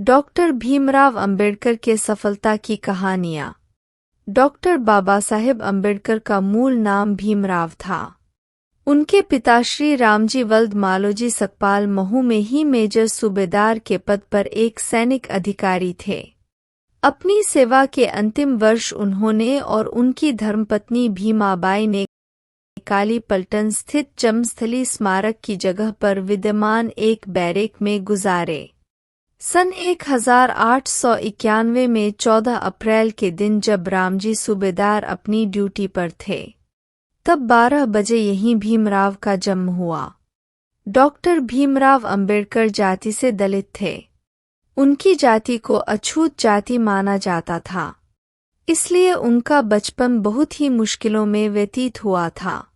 Doctor Bhimrao Ambedkar के सफलता की कहानियाँ। डॉक्टर बाबा साहेब अंबेडकर का मूल नाम भीमराव था। उनके पिता श्री रामजी वल्द मालोजी सकपाल महू में ही मेजर सूबेदार के पद पर एक सैनिक अधिकारी थे। अपनी सेवा के अंतिम वर्ष उन्होंने और उनकी धर्मपत्नी भीमाबाई ने काली पलटन स्थित जन्मस्थली स्मारक की जगह पर विद्यमान एक बैरेक में गुजारे। सन 1891 में 14 अप्रैल के दिन जब रामजी सूबेदार अपनी ड्यूटी पर थे, तब 12 बजे यहीं भीमराव का जन्म हुआ। डॉक्टर भीमराव अंबेडकर जाति से दलित थे। उनकी जाति को अछूत जाति माना जाता था, इसलिए उनका बचपन बहुत ही मुश्किलों में व्यतीत हुआ था।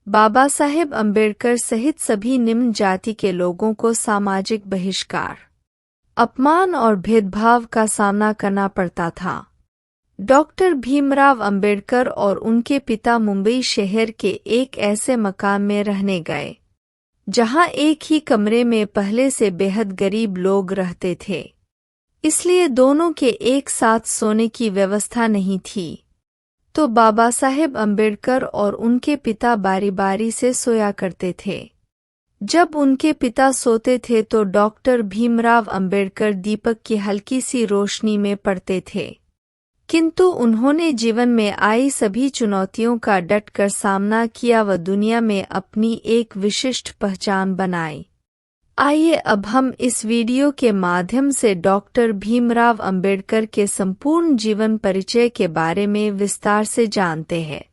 बाबा साहेब अंबेडकर सहित सभी निम्न जाति के लोगों को सामाजिक बहिष्कार, अपमान और भेदभाव का सामना करना पड़ता था। डॉक्टर भीमराव अंबेडकर और उनके पिता मुंबई शहर के एक ऐसे मकान में रहने गए, जहां एक ही कमरे में पहले से बेहद गरीब लोग रहते थे, इसलिए दोनों के एक साथ सोने की व्यवस्था नहीं थी। तो बाबा साहेब अंबेडकर और उनके पिता बारी बारी से सोया करते थे। जब उनके पिता सोते थे तो डॉक्टर भीमराव अंबेडकर दीपक की हल्की सी रोशनी में पढ़ते थे, किंतु उन्होंने जीवन में आई सभी चुनौतियों का डटकर सामना किया व दुनिया में अपनी एक विशिष्ट पहचान बनाई। आइए अब हम इस वीडियो के माध्यम से डॉक्टर भीमराव अंबेडकर के संपूर्ण जीवन परिचय के बारे में विस्तार से जानते हैं।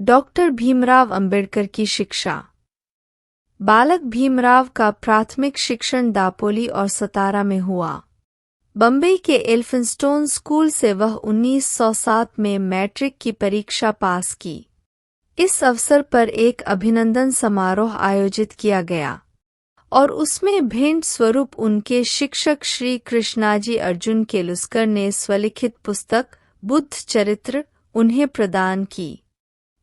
डॉक्टर भीमराव अंबेडकर की शिक्षा। बालक भीमराव का प्राथमिक शिक्षण दापोली और सतारा में हुआ। बम्बई के एल्फिंस्टोन स्कूल से वह 1907 में मैट्रिक की परीक्षा पास की। इस अवसर पर एक अभिनंदन समारोह आयोजित किया गया और उसमें भेंट स्वरूप उनके शिक्षक श्री कृष्णाजी अर्जुन केलुस्कर ने स्वलिखित पुस्तक बुद्ध चरित्र उन्हें प्रदान की।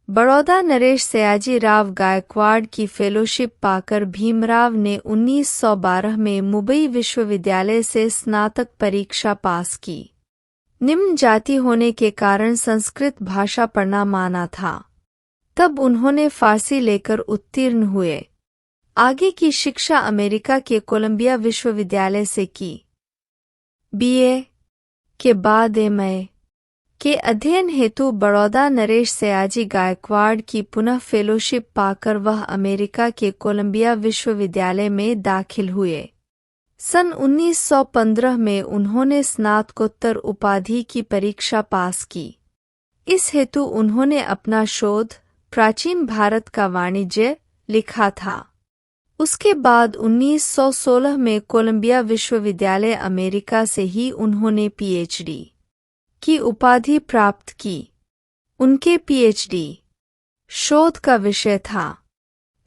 बड़ौदा नरेश सयाजी राव गायकवाड़ की फेलोशिप पाकर भीमराव ने 1912 में मुंबई विश्वविद्यालय से स्नातक परीक्षा पास की। निम्न जाति होने के कारण संस्कृत भाषा पढ़ना माना था, तब उन्होंने फारसी लेकर उत्तीर्ण हुए। आगे की शिक्षा अमेरिका के कोलंबिया विश्वविद्यालय से की। बीए के बाद एमए के अध्ययन हेतु बड़ौदा नरेश सयाजी गायकवाड़ की पुनः फेलोशिप पाकर वह अमेरिका के कोलंबिया विश्वविद्यालय में दाखिल हुए। सन 1915 में उन्होंने स्नातकोत्तर उपाधि की परीक्षा पास की। इस हेतु उन्होंने अपना शोध प्राचीन भारत का वाणिज्य लिखा था। उसके बाद 1916 में कोलंबिया विश्वविद्यालय अमेरिका से ही उन्होंने पीएचडी की उपाधि प्राप्त की। उनके पीएचडी शोध का विषय था।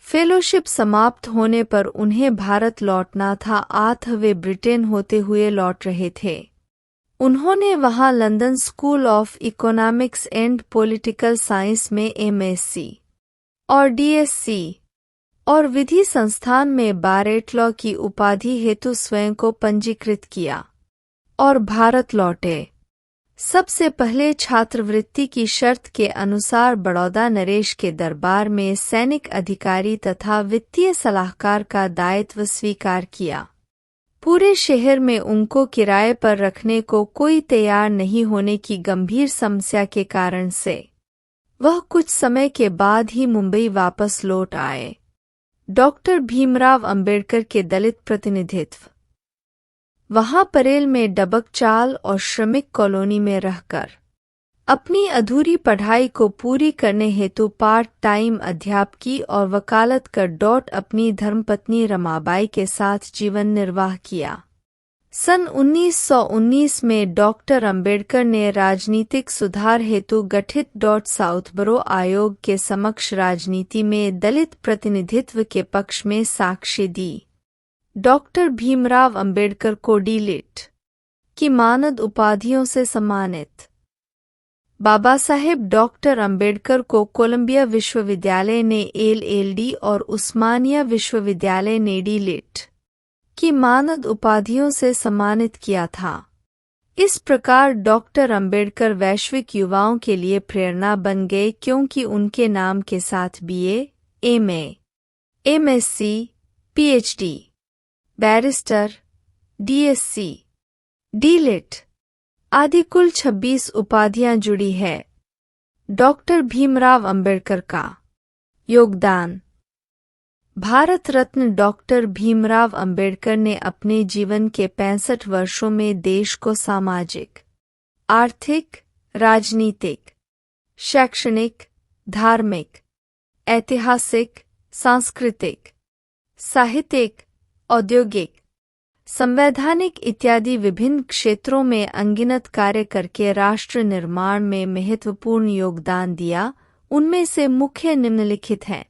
फेलोशिप समाप्त होने पर उन्हें भारत लौटना था, अतः वे ब्रिटेन होते हुए लौट रहे थे। उन्होंने वहां London school of economics and political science में एमएससी और डीएससी और विधि संस्थान में बारेट लॉ की उपाधि हेतु स्वयं को पंजीकृत किया और भारत लौटे। सबसे पहले छात्रवृत्ति की शर्त के अनुसार बड़ौदा नरेश के दरबार में सैनिक अधिकारी तथा वित्तीय सलाहकार का दायित्व स्वीकार किया। पूरे शहर में उनको किराए पर रखने को कोई तैयार नहीं होने की गंभीर समस्या के कारण से वह कुछ समय के बाद ही मुंबई वापस लौट आए। डॉक्टर भीमराव अंबेडकर के दलित प्रतिनिधित्व। वहां परेल में डबक चाल और श्रमिक कॉलोनी में रहकर अपनी अधूरी पढ़ाई को पूरी करने हेतु पार्ट टाइम अध्यापकी और वकालत कर अपनी धर्मपत्नी रमाबाई के साथ जीवन निर्वाह किया। सन 1919 में डॉक्टर अंबेडकर ने राजनीतिक सुधार हेतु गठित साउथबरो आयोग के समक्ष राजनीति में दलित प्रतिनिधित्व के पक्ष में साक्ष्य दी। डॉक्टर भीमराव अंबेडकर को डी.लिट. की मानद उपाधियों से सम्मानित। बाबा साहेब डॉक्टर अंबेडकर को कोलंबिया विश्वविद्यालय ने एलएलडी और उस्मानिया विश्वविद्यालय ने डी.लिट. की मानद उपाधियों से सम्मानित किया था। इस प्रकार डॉक्टर अंबेडकर वैश्विक युवाओं के लिए प्रेरणा बन गए, क्योंकि उनके नाम के साथ BA, MA, MSc, PhD, barrister, DSc, DLitt आदि कुल 26 उपाधियां जुड़ी है। डॉक्टर भीमराव अंबेडकर का योगदान। भारत रत्न डॉक्टर भीमराव अंबेडकर ने अपने जीवन के 65 वर्षों में देश को सामाजिक, आर्थिक, राजनीतिक, शैक्षणिक, धार्मिक, ऐतिहासिक, सांस्कृतिक, साहित्यिक, औद्योगिक, संवैधानिक इत्यादि विभिन्न क्षेत्रों में अनगिनत कार्य करके राष्ट्र निर्माण में महत्वपूर्ण योगदान दिया। उनमें से मुख्य निम्नलिखित हैं।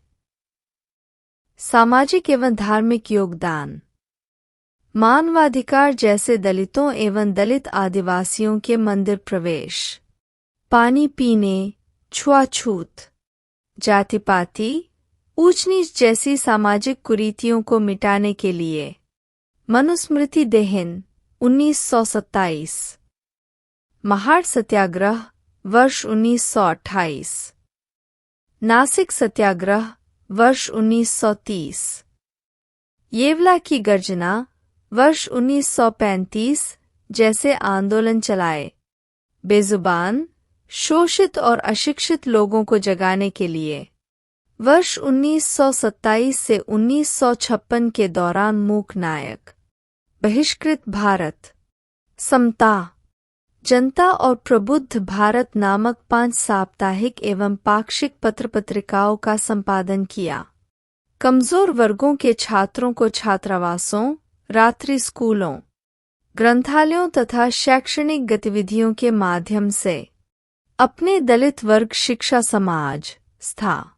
सामाजिक एवं धार्मिक योगदान। मानवाधिकार जैसे दलितों एवं दलित आदिवासियों के मंदिर प्रवेश, पानी पीने, छुआछूत, जाति-पाति, ऊंच नीच जैसी सामाजिक कुरीतियों को मिटाने के लिए मनुस्मृति देहिन 1927, महाड़ सत्याग्रह वर्ष 1928, नासिक सत्याग्रह वर्ष 1930, येवला की गर्जना वर्ष 1935 जैसे आंदोलन चलाए। बेजुबान, शोषित और अशिक्षित लोगों को जगाने के लिए वर्ष 1927 से 1956 के दौरान मूक नायक, बहिष्कृत भारत, समता, जनता और प्रबुद्ध भारत नामक 5 साप्ताहिक एवं पाक्षिक पत्र-पत्रिकाओं का संपादन किया। कमजोर वर्गों के छात्रों को छात्रावासों, रात्रि स्कूलों, ग्रंथालयों तथा शैक्षणिक गतिविधियों के माध्यम से अपने दलित वर्ग शिक्षा समाज स्था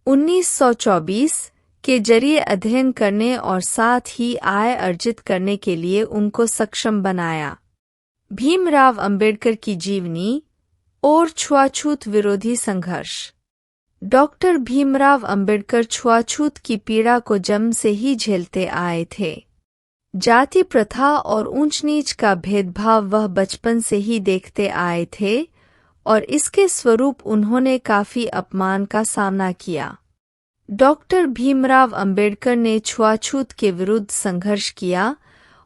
1924 के जरिए अध्ययन करने और साथ ही आय अर्जित करने के लिए उनको सक्षम बनाया। भीमराव अंबेडकर की जीवनी और छुआछूत विरोधी संघर्ष। डॉक्टर भीमराव अंबेडकर छुआछूत की पीड़ा को जन्म से ही झेलते आए थे। जाति प्रथा और ऊंच नीच का भेदभाव वह बचपन से ही देखते आए थे और इसके स्वरूप उन्होंने काफी अपमान का सामना किया। डॉक्टर भीमराव अंबेडकर ने छुआछूत के विरुद्ध संघर्ष किया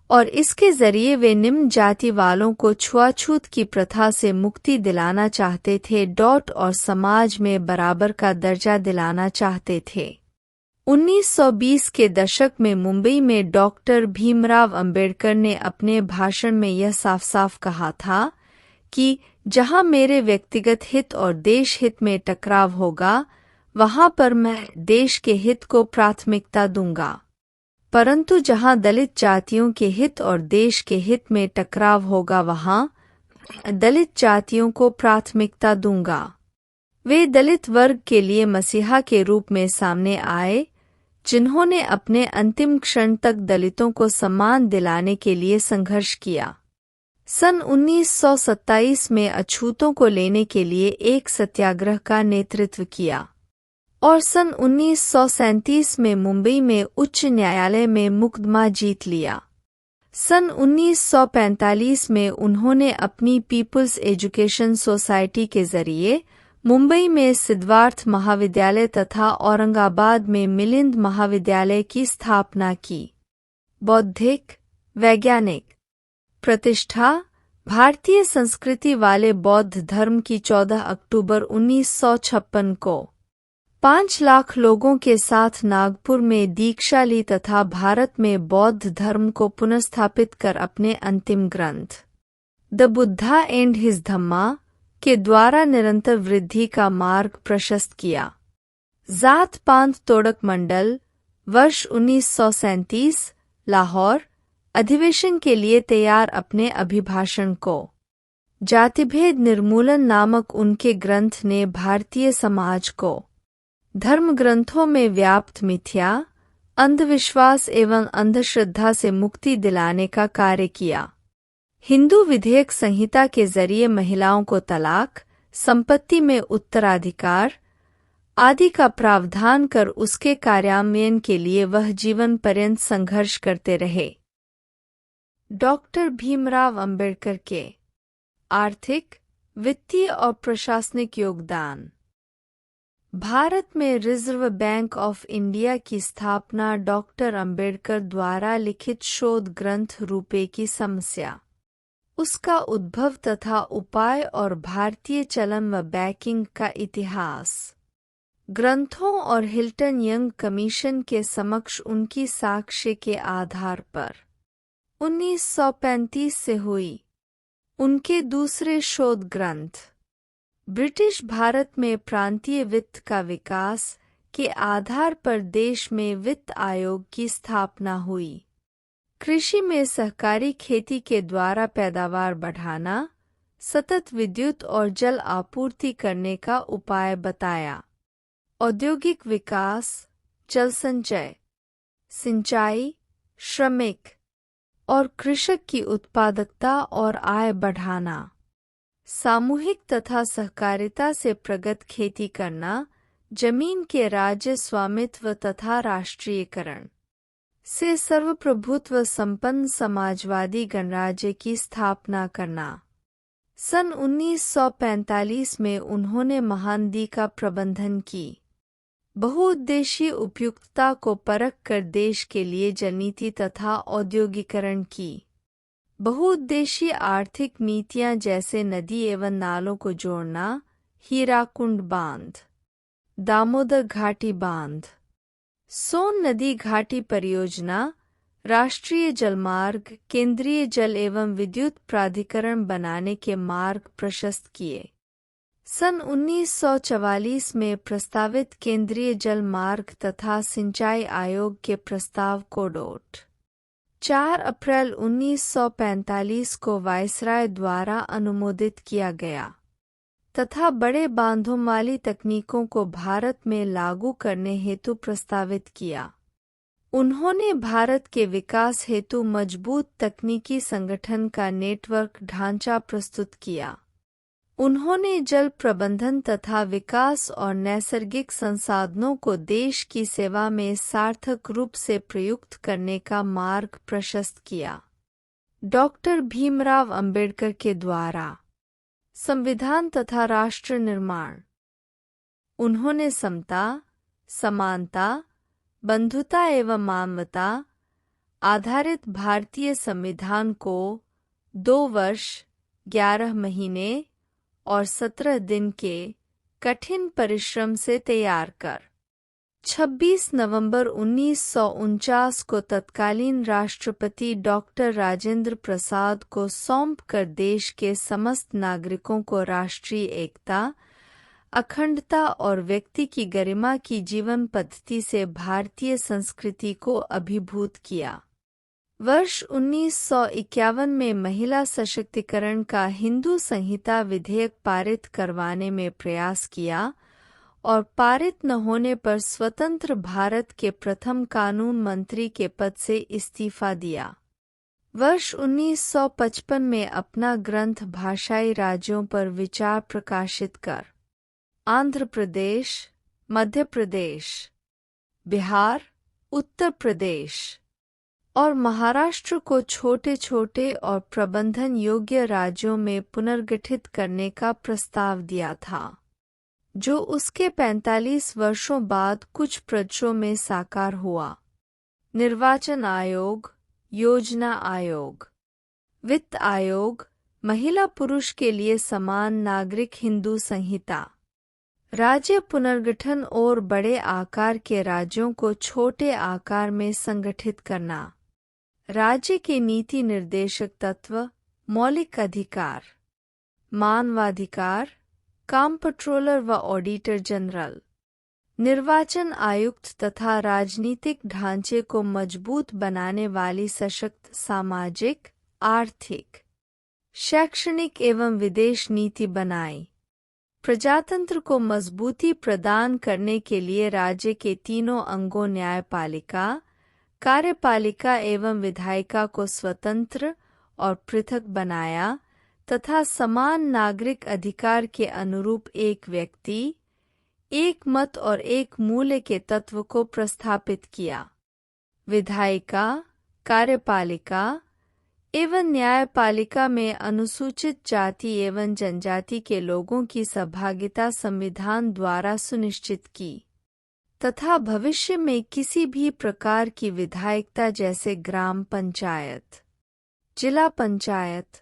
और इसके जरिए वे निम्न जाति वालों को छुआछूत की प्रथा से मुक्ति दिलाना चाहते थे और समाज में बराबर का दर्जा दिलाना चाहते थे। 1920 के दशक में मुंबई में डॉक्टर भीमराव अंबेडकर ने अपने भाषण में यह साफ-साफ कहा था कि जहां मेरे व्यक्तिगत हित और देश हित में टकराव होगा, वहां पर मैं देश के हित को प्राथमिकता दूंगा, परंतु जहां दलित जातियों के हित और देश के हित में टकराव होगा, वहां दलित जातियों को प्राथमिकता दूंगा। वे दलित वर्ग के लिए मसीहा के रूप में सामने आए, जिन्होंने अपने अंतिम क्षण तक दलितों को सम्मान दिलाने के लिए संघर्ष किया। सन 1927 में अछूतों को लेने के लिए एक सत्याग्रह का नेतृत्व किया और सन 1937 में मुंबई में उच्च न्यायालय में मुकदमा जीत लिया। सन 1945 में उन्होंने अपनी पीपुल्स एजुकेशन सोसाइटी के जरिए मुंबई में सिद्धार्थ महाविद्यालय तथा औरंगाबाद में मिलिंद महाविद्यालय की स्थापना की। बौद्धिक, वैज्ञानिक प्रतिष्ठा। भारतीय संस्कृति वाले बौद्ध धर्म की 14 अक्टूबर 1956 को 5 लाख लोगों के साथ नागपुर में दीक्षा ली तथा भारत में बौद्ध धर्म को पुनर्स्थापित कर अपने अंतिम ग्रंथ द बुद्धा एंड हिज धम्मा के द्वारा निरंतर वृद्धि का मार्ग प्रशस्त किया। जात पांत तोड़क मंडल वर्ष 1937 लाहौर अधिवेशन के लिए तैयार अपने अभिभाषण को जातिभेद निर्मूलन नामक उनके ग्रंथ ने भारतीय समाज को धर्म ग्रंथों में व्याप्त मिथ्या, अंधविश्वास एवं अंधश्रद्धा से मुक्ति दिलाने का कार्य किया। हिंदू विधेयक संहिता के जरिए महिलाओं को तलाक, संपत्ति में उत्तराधिकार, आदि का प्रावधान कर उसके कार्यान्वयन के लिए वह जीवन पर्यंत संघर्ष करते रहे। डॉक्टर भीमराव अंबेडकर के आर्थिक, वित्तीय और प्रशासनिक योगदान। भारत में रिजर्व बैंक ऑफ इंडिया की स्थापना डॉक्टर अंबेडकर द्वारा लिखित शोध ग्रंथ रुपये की समस्या, उसका उद्भव तथा उपाय और भारतीय चलन व बैंकिंग का इतिहास ग्रंथों और हिल्टन यंग कमीशन के समक्ष उनकी साक्ष्य के आधार पर 1935 से हुई। उनके दूसरे शोध ग्रंथ ब्रिटिश भारत में प्रांतीय वित्त का विकास के आधार पर देश में वित्त आयोग की स्थापना हुई। कृषि में सहकारी खेती के द्वारा पैदावार बढ़ाना, सतत विद्युत और जल आपूर्ति करने का उपाय बताया। औद्योगिक विकास, जल संचय, सिंचाई, श्रमिक और कृषक की उत्पादकता और आय बढ़ाना, सामूहिक तथा सहकारिता से प्रगत खेती करना, जमीन के राज्य स्वामित्व तथा राष्ट्रीयकरण से सर्वप्रभुत्व संपन्न समाजवादी गणराज्य की स्थापना करना। सन 1945 में उन्होंने महानदी का प्रबंधन की बहुउद्देशीय उपयुक्तता को परख कर देश के लिए जलनीति तथा औद्योगिकरण की बहुउद्देशीय आर्थिक नीतियां जैसे नदी एवं नालों को जोड़ना, हीराकुंड बांध, दामोदर घाटी बांध, सोन नदी घाटी परियोजना, राष्ट्रीय जलमार्ग, केंद्रीय जल एवं विद्युत प्राधिकरण बनाने के मार्ग प्रशस्त किए। सन 1944 में प्रस्तावित केंद्रीय जल मार्ग तथा सिंचाई आयोग के प्रस्ताव को डॉट 4 अप्रैल 1945 को वायसराय द्वारा अनुमोदित किया गया तथा बड़े बांधों वाली तकनीकों को भारत में लागू करने हेतु प्रस्तावित किया। उन्होंने भारत के विकास हेतु मजबूत तकनीकी संगठन का नेटवर्क ढांचा प्रस्तुत किया। उन्होंने जल प्रबंधन तथा विकास और नैसर्गिक संसाधनों को देश की सेवा में सार्थक रूप से प्रयुक्त करने का मार्ग प्रशस्त किया। डॉक्टर भीमराव अंबेडकर के द्वारा संविधान तथा राष्ट्र निर्माण। उन्होंने समता, समानता, बंधुता एवं मानवता आधारित भारतीय संविधान को 2 वर्ष, 11 महीने और 17 दिन के कठिन परिश्रम से तैयार कर 26 नवंबर 1949 को तत्कालीन राष्ट्रपति डॉक्टर राजेंद्र प्रसाद को सौंपकर देश के समस्त नागरिकों को राष्ट्रीय एकता, अखंडता और व्यक्ति की गरिमा की जीवन पद्धति से भारतीय संस्कृति को अभिभूत किया। वर्ष 1951 में महिला सशक्तिकरण का हिंदू संहिता विधेयक पारित करवाने में प्रयास किया और पारित न होने पर स्वतंत्र भारत के प्रथम कानून मंत्री के पद से इस्तीफा दिया। वर्ष 1955 में अपना ग्रंथ भाषाई राज्यों पर विचार प्रकाशित कर आंध्र प्रदेश, मध्य प्रदेश, बिहार, उत्तर प्रदेश और महाराष्ट्र को छोटे छोटे और प्रबंधन योग्य राज्यों में पुनर्गठित करने का प्रस्ताव दिया था, जो उसके 45 वर्षों बाद कुछ प्रदेशों में साकार हुआ। निर्वाचन आयोग, योजना आयोग, वित्त आयोग, महिला पुरुष के लिए समान नागरिक हिंदू संहिता, राज्य पुनर्गठन और बड़े आकार के राज्यों को छोटे आकार में संगठित करना, राज्य के नीति निर्देशक तत्व, मौलिक अधिकार, मानवाधिकार, कॉम्पट्रोलर व ऑडिटर जनरल, निर्वाचन आयुक्त तथा राजनीतिक ढांचे को मजबूत बनाने वाली सशक्त सामाजिक, आर्थिक, शैक्षणिक एवं विदेश नीति बनाई। प्रजातंत्र को मजबूती प्रदान करने के लिए राज्य के तीनों अंगों न्यायपालिका, कार्यपालिका एवं विधायिका को स्वतंत्र और पृथक बनाया तथा समान नागरिक अधिकार के अनुरूप एक व्यक्ति, एक मत और एक मूल्य के तत्व को प्रस्थापित किया। विधायिका, कार्यपालिका एवं न्यायपालिका में अनुसूचित जाति एवं जनजाति के लोगों की सहभागिता संविधान द्वारा सुनिश्चित की तथा भविष्य में किसी भी प्रकार की विधायिकता जैसे ग्राम पंचायत, जिला पंचायत,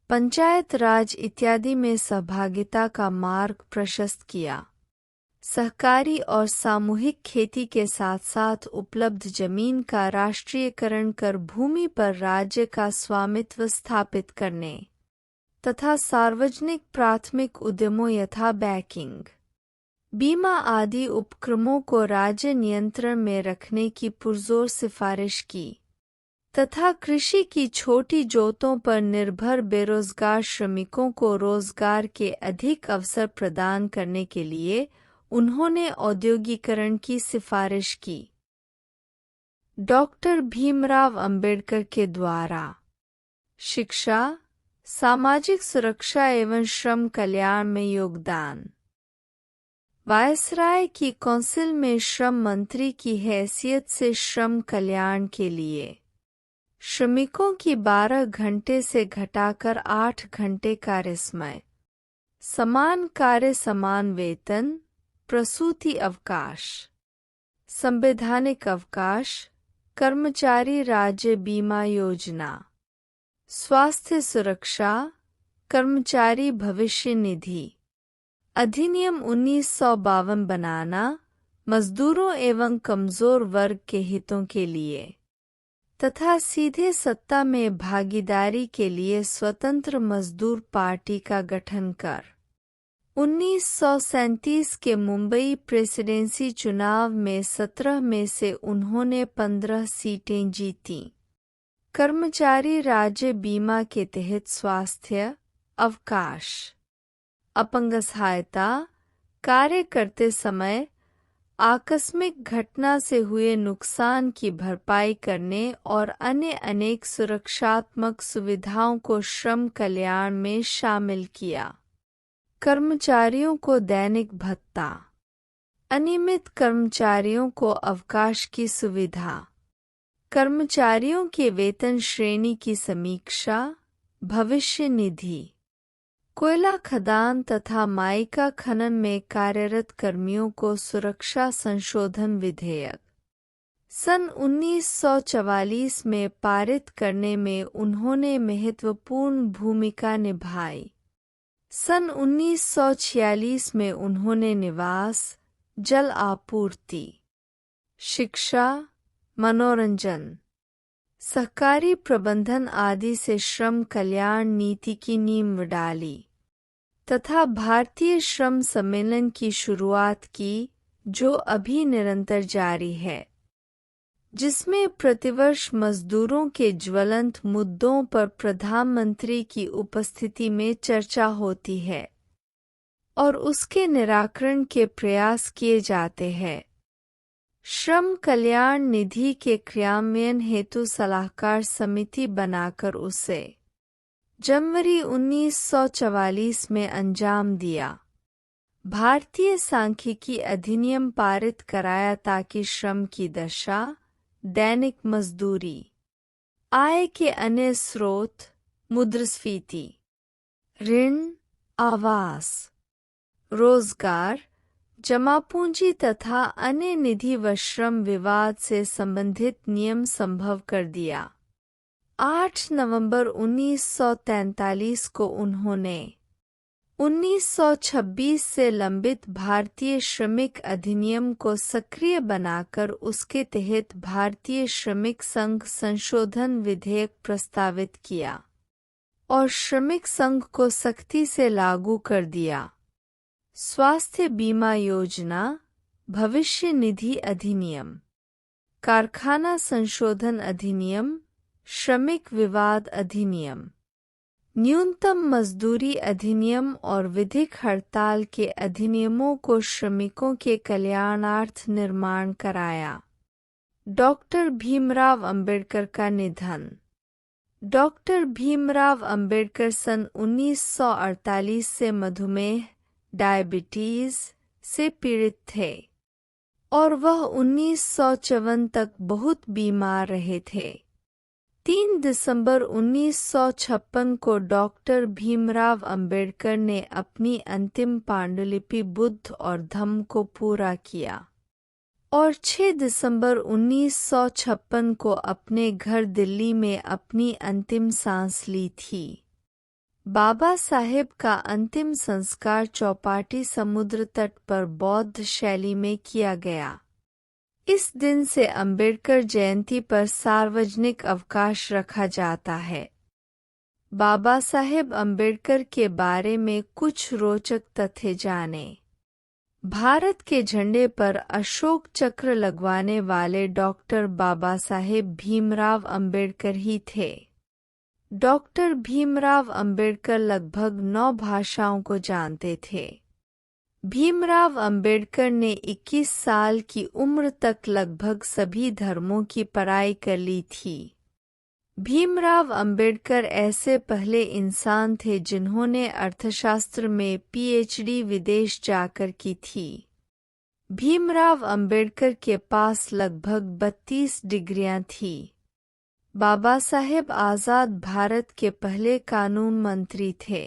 पंचायत राज इत्यादि में सहभागिता का मार्ग प्रशस्त किया। सहकारी और सामूहिक खेती के साथ साथ उपलब्ध जमीन का राष्ट्रीयकरण कर भूमि पर राज्य का स्वामित्व स्थापित करने तथा सार्वजनिक प्राथमिक उद्यमों यथा बैंकिंग, बीमा आदि उपक्रमों को राज्य नियंत्रण में रखने की पुरजोर सिफारिश की तथा कृषि की छोटी जोतों पर निर्भर बेरोजगार श्रमिकों को रोजगार के अधिक अवसर प्रदान करने के लिए उन्होंने औद्योगिकरण की सिफारिश की। डॉक्टर भीमराव अंबेडकर के द्वारा शिक्षा, सामाजिक सुरक्षा एवं श्रम कल्याण में योगदान। वायसराय की काउंसिल में श्रम मंत्री की हैसियत से श्रम कल्याण के लिए श्रमिकों की 12 घंटे से घटाकर 8 घंटे कार्य समय, समान कार्य समान वेतन, प्रसूति अवकाश, संवैधानिक अवकाश, कर्मचारी राज्य बीमा योजना, स्वास्थ्य सुरक्षा, कर्मचारी भविष्य निधि अधिनियम 1952 बनाना, मजदूरों एवं कमजोर वर्ग के हितों के लिए तथा सीधे सत्ता में भागीदारी के लिए स्वतंत्र मजदूर पार्टी का गठन कर 1937 के मुंबई प्रेसिडेंसी चुनाव में 17 में से उन्होंने 15 सीटें जीतीं। कर्मचारी राज्य बीमा के तहत स्वास्थ्य, अवकाश, अपंग सहायता, कार्य करते समय आकस्मिक घटना से हुए नुकसान की भरपाई करने और अन्य अनेक सुरक्षात्मक सुविधाओं को श्रम कल्याण में शामिल किया। कर्मचारियों को दैनिक भत्ता, अनियमित कर्मचारियों को अवकाश की सुविधा, कर्मचारियों के वेतन श्रेणी की समीक्षा, भविष्य निधि, कोयला खदान तथा माइका खनन में कार्यरत कर्मियों को सुरक्षा संशोधन विधेयक सन 1944 में पारित करने में उन्होंने महत्वपूर्ण भूमिका निभाई। सन 1946 में उन्होंने निवास, जल आपूर्ति, शिक्षा, मनोरंजन, सहकारी प्रबंधन आदि से श्रम कल्याण नीति की नींव डाली तथा भारतीय श्रम सम्मेलन की शुरुआत की, जो अभी निरंतर जारी है, जिसमें प्रतिवर्ष मजदूरों के ज्वलंत मुद्दों पर प्रधानमंत्री की उपस्थिति में चर्चा होती है और उसके निराकरण के प्रयास किए जाते हैं। श्रम कल्याण निधि के क्रियान्वयन हेतु सलाहकार समिति बनाकर उसे जनवरी 1944 में अंजाम दिया। भारतीय सांख्यिकी अधिनियम पारित कराया ताकि श्रम की दशा, दैनिक मजदूरी, आय के अन्य स्रोत, मुद्रास्फीति, ऋण, आवास, रोजगार, जमा पूंजी तथा अन्य निधि व श्रम विवाद से संबंधित नियम संभव कर दिया। 8 नवंबर 1943 को उन्होंने 1926 से लंबित भारतीय श्रमिक अधिनियम को सक्रिय बनाकर उसके तहत भारतीय श्रमिक संघ संशोधन विधेयक प्रस्तावित किया और श्रमिक संघ को सख्ती से लागू कर दिया। स्वास्थ्य बीमा योजना, भविष्य निधि अधिनियम, कारखाना संशोधन अधिनियम, श्रमिक विवाद अधिनियम, न्यूनतम मजदूरी अधिनियम और विधिक हड़ताल के अधिनियमों को श्रमिकों के कल्याणार्थ निर्माण कराया। डॉक्टर भीमराव अंबेडकर का निधन। डॉक्टर भीमराव अंबेडकर सन 1948 से मधुमेह, डायबिटीज, से पीड़ित थे और वह 1954 तक बहुत बीमार रहे थे। 3 दिसंबर 1956 को डॉक्टर भीमराव अंबेडकर ने अपनी अंतिम पांडुलिपि बुद्ध और धम्म को पूरा किया और 6 दिसंबर 1956 को अपने घर दिल्ली में अपनी अंतिम सांस ली थी। बाबा साहेब का अंतिम संस्कार चौपाटी समुद्र तट पर बौद्ध शैली में किया गया। इस दिन से अंबेडकर जयंती पर सार्वजनिक अवकाश रखा जाता है। बाबा साहेब अंबेडकर के बारे में कुछ रोचक तथ्य जानें। भारत के झंडे पर अशोक चक्र लगवाने वाले डॉक्टर बाबा साहेब भीमराव अंबेडकर ही थे। डॉक्टर भीमराव अंबेडकर लगभग 9 भाषाओं को जानते थे। भीमराव अंबेडकर ने 21 साल की उम्र तक लगभग सभी धर्मों की पढ़ाई कर ली थी। भीमराव अंबेडकर ऐसे पहले इंसान थे जिन्होंने अर्थशास्त्र में पीएचडी विदेश जाकर की थी। भीमराव अंबेडकर के पास लगभग 32 डिग्रियां थीं। बाबा साहेब आज़ाद भारत के पहले कानून मंत्री थे।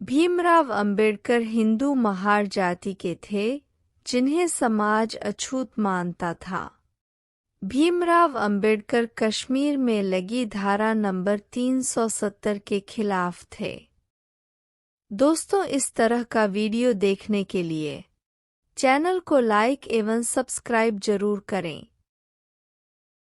भीमराव अंबेडकर हिंदू महार जाति के थे जिन्हें समाज अछूत मानता था। भीमराव अंबेडकर कश्मीर में लगी धारा नंबर 370 के खिलाफ थे। दोस्तों, इस तरह का वीडियो देखने के लिए चैनल को लाइक एवं सब्सक्राइब जरूर करें।